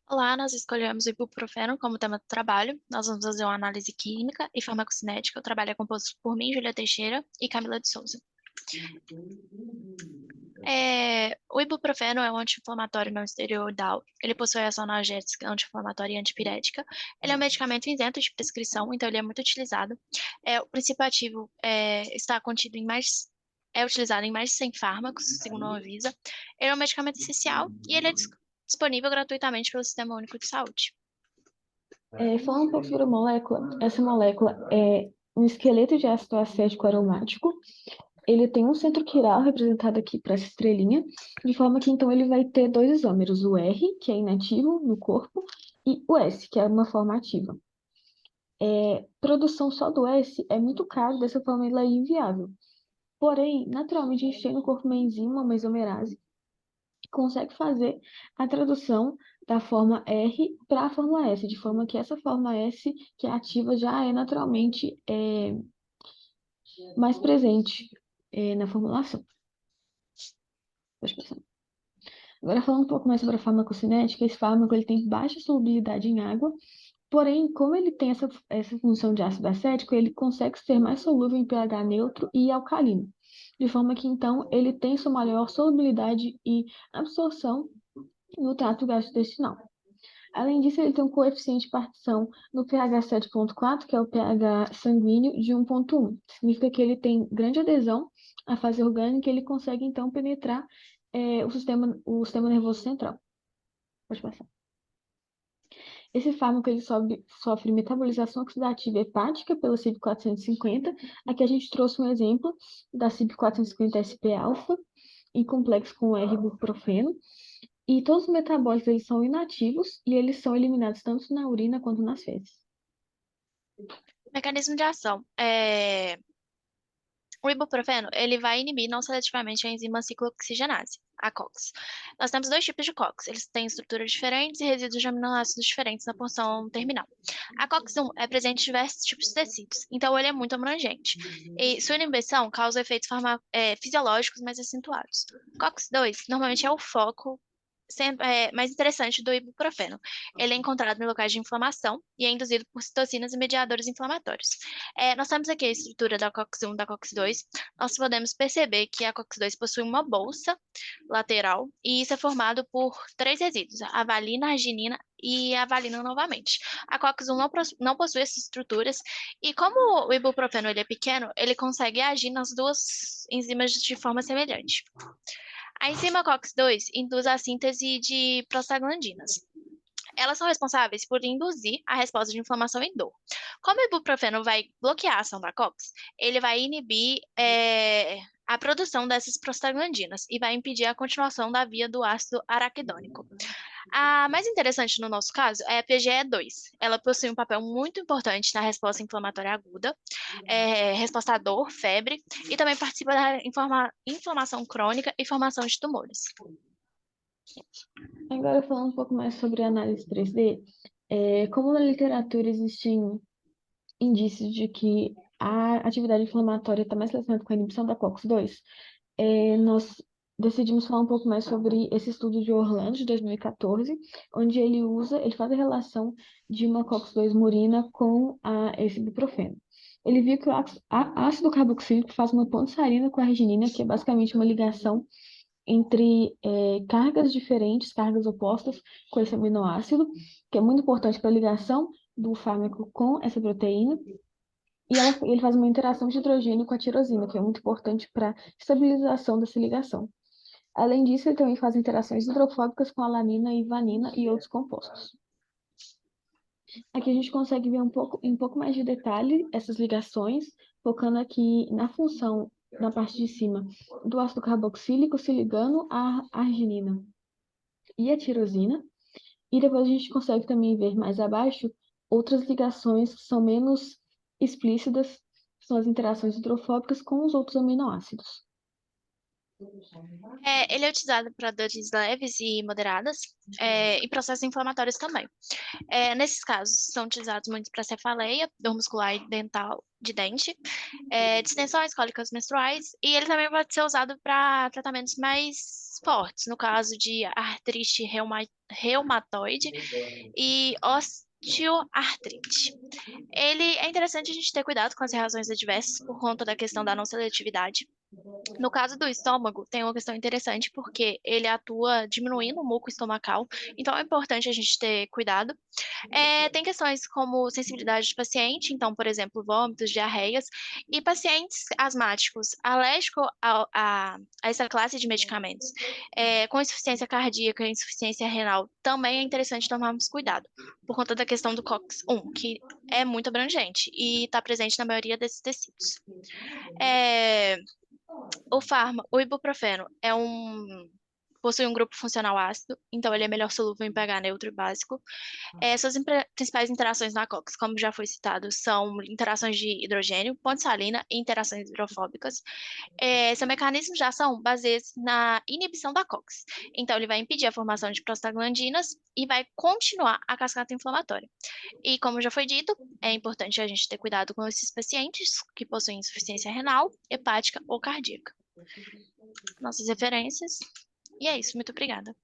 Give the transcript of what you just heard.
Olá, nós escolhemos o ibuprofeno como tema do trabalho. Nós vamos fazer uma análise química e farmacocinética. O trabalho é composto por mim, Júlia Teixeira e Camila de Souza. O ibuprofeno é um anti-inflamatório não esteroidal. Ele possui ação analgésica, anti-inflamatória e antipirética. Ele é um medicamento isento de prescrição, então ele é muito utilizado. O princípio ativo está contido é utilizado em mais de 100 fármacos, segundo a Anvisa. Ele é um medicamento essencial e ele é disponível gratuitamente pelo Sistema Único de Saúde. Falando um pouco sobre a molécula, essa molécula é um esqueleto de ácido acético aromático. Ele tem um centro quiral representado aqui para essa estrelinha, de forma que então ele vai ter dois isômeros, o R, que é inativo no corpo, e o S, que é uma forma ativa. Produção só do S é muito caro, dessa forma ele é inviável. Porém, naturalmente, a gente tem no corpo uma enzima, uma isomerase, consegue fazer a tradução da forma R para a forma S, de forma que essa forma S, que é ativa, já é naturalmente mais presente na formulação. Pode passar. Agora, falando um pouco mais sobre a farmacocinética, esse fármaco ele tem baixa solubilidade em água, porém, como ele tem essa função de ácido acético, ele consegue ser mais solúvel em pH neutro e alcalino, de forma que, então, ele tem sua maior solubilidade e absorção no trato gastrointestinal. Além disso, ele tem um coeficiente de partição no pH 7,4, que é o pH sanguíneo, de 1,1. Significa que ele tem grande adesão à fase orgânica e ele consegue, então, penetrar o sistema nervoso central. Pode passar. Esse fármaco ele sofre metabolização oxidativa hepática pela CYP450. Aqui a gente trouxe um exemplo da CYP450-SP-alfa, em complexo com o R-ibuprofeno. E todos os metabólitos eles são inativos e eles são eliminados tanto na urina quanto nas fezes. Mecanismo de ação. O ibuprofeno, ele vai inibir não seletivamente a enzima ciclooxigenase, a COX. Nós temos dois tipos de COX. Eles têm estruturas diferentes e resíduos de aminoácidos diferentes na porção terminal. A COX-1 é presente em diversos tipos de tecidos, então ele é muito abrangente. E sua inibição causa efeitos fisiológicos mais acentuados. COX-2 normalmente é o foco mais interessante do ibuprofeno. Ele é encontrado em locais de inflamação e é induzido por citocinas e mediadores inflamatórios. Nós temos aqui a estrutura da COX-1 e da COX-2. Nós podemos perceber que a COX-2 possui uma bolsa lateral e isso é formado por três resíduos, a valina, a arginina e a valina novamente. A COX-1 não possui essas estruturas e como o ibuprofeno ele é pequeno, ele consegue agir nas duas enzimas de forma semelhante. A enzima COX-2 induz a síntese de prostaglandinas. Elas são responsáveis por induzir a resposta de inflamação e dor. Como o ibuprofeno vai bloquear a ação da COX, ele vai inibir a produção dessas prostaglandinas e vai impedir a continuação da via do ácido araquidônico. A mais interessante no nosso caso é a PGE2. Ela possui um papel muito importante na resposta inflamatória aguda, resposta à dor, febre, e também participa da inflamação crônica e formação de tumores. Agora, falando um pouco mais sobre análise 3D, como na literatura existem indícios de que a atividade inflamatória está mais relacionada com a inibição da COX-2, nós decidimos falar um pouco mais sobre esse estudo de Orlando, de 2014, onde ele faz a relação de uma COX-2 murina com esse ibuprofeno. Ele viu que o ácido carboxílico faz uma ponte com a arginina, que é basicamente uma ligação entre cargas diferentes, cargas opostas com esse aminoácido, que é muito importante para a ligação do fármaco com essa proteína. E ele faz uma interação de hidrogênio com a tirosina, que é muito importante para a estabilização dessa ligação. Além disso, ele também faz interações hidrofóbicas com alanina e vanina e outros compostos. Aqui a gente consegue ver em um pouco mais de detalhe essas ligações, focando aqui na função, na parte de cima, do ácido carboxílico se ligando à arginina e à tirosina. E depois a gente consegue também ver mais abaixo outras ligações que são menos explícitas, que são as interações hidrofóbicas com os outros aminoácidos. Ele é utilizado para dores leves e moderadas, e processos inflamatórios também. Nesses casos, são utilizados muito para cefaleia, dor muscular e dental de dente, distensões, cólicas menstruais, e ele também pode ser usado para tratamentos mais fortes, no caso de artrite reumatoide e osteoartrite. Ele é interessante a gente ter cuidado com as reações adversas por conta da questão da não seletividade. No caso do estômago, tem uma questão interessante porque ele atua diminuindo o muco estomacal, então é importante a gente ter cuidado. Tem questões como sensibilidade de paciente, então, por exemplo, vômitos, diarreias, e pacientes asmáticos alérgicos a essa classe de medicamentos. Com insuficiência cardíaca e insuficiência renal, também é interessante tomarmos cuidado, por conta da questão do COX-1, que é muito abrangente e está presente na maioria desses tecidos. É, o ibuprofeno possui um grupo funcional ácido, então ele é melhor solúvel em pH neutro e básico. Suas principais interações na COX, como já foi citado, são interações de hidrogênio, ponte salina e interações hidrofóbicas. Seu mecanismo de ação baseia-se na inibição da COX. Então, ele vai impedir a formação de prostaglandinas e vai continuar a cascata inflamatória. E, como já foi dito, é importante a gente ter cuidado com esses pacientes que possuem insuficiência renal, hepática ou cardíaca. Nossas referências. E é isso, muito obrigada.